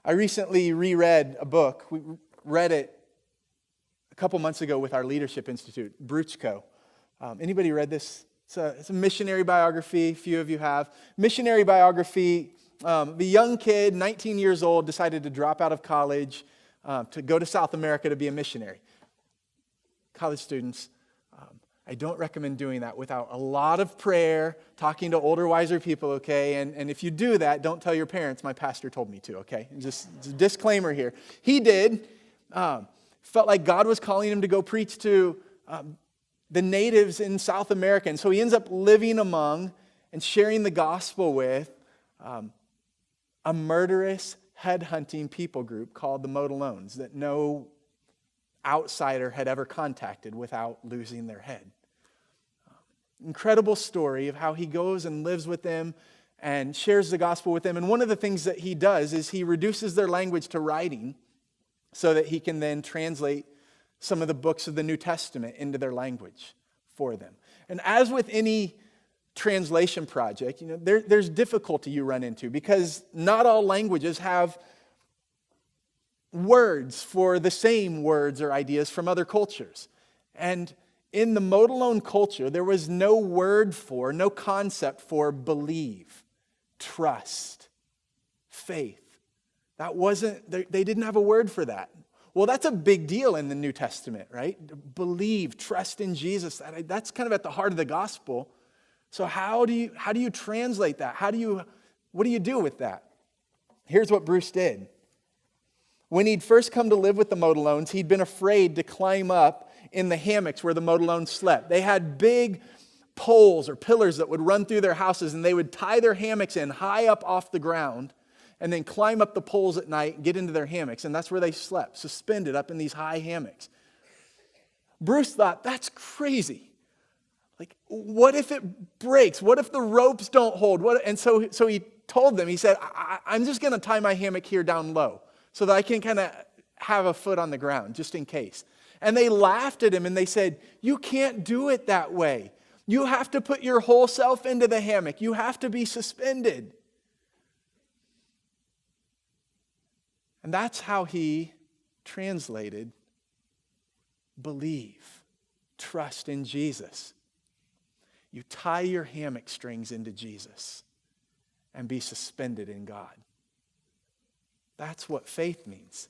I recently reread a book. We read it a couple months ago with our Leadership Institute, Bruchko. Anybody read this? It's a missionary biography. A few of you have. Missionary biography. The young kid, 19 years old, decided to drop out of college to go to South America to be a missionary. College students, I don't recommend doing that without a lot of prayer, talking to older, wiser people, okay? And if you do that, don't tell your parents, my pastor told me to, okay? Just a disclaimer here. He did. Felt like God was calling him to go preach to the natives in South America. And so he ends up living among and sharing the gospel with a murderous, headhunting people group called the Modelones that no outsider had ever contacted without losing their head. Incredible story of how he goes and lives with them and shares the gospel with them. And one of the things that he does is he reduces their language to writing so that he can then translate some of the books of the New Testament into their language for them. And as with any translation project, there's difficulty you run into because not all languages have words for the same words or ideas from other cultures. And in the Modelone culture, there was no word for, no concept for believe, trust, faith. That wasn't, they didn't have a word for that. Well, that's a big deal in the New Testament, right? Believe, trust in Jesus. That's kind of at the heart of the gospel. So how do you translate that? What do you do with that? Here's what Bruce did. When he'd first come to live with the Modelones, he'd been afraid to climb up in the hammocks where the Modelones slept. They had big poles or pillars that would run through their houses, and they would tie their hammocks in high up off the ground and then climb up the poles at night and get into their hammocks, and that's where they slept, suspended up in these high hammocks. Bruce thought, that's crazy. Like, what if it breaks? What if the ropes don't hold? And so he told them, he said, I'm just going to tie my hammock here down low so that I can kind of have a foot on the ground, just in case. And they laughed at him and they said, you can't do it that way. You have to put your whole self into the hammock. You have to be suspended. And that's how he translated believe, trust in Jesus. You tie your hammock strings into Jesus and be suspended in God. That's what faith means.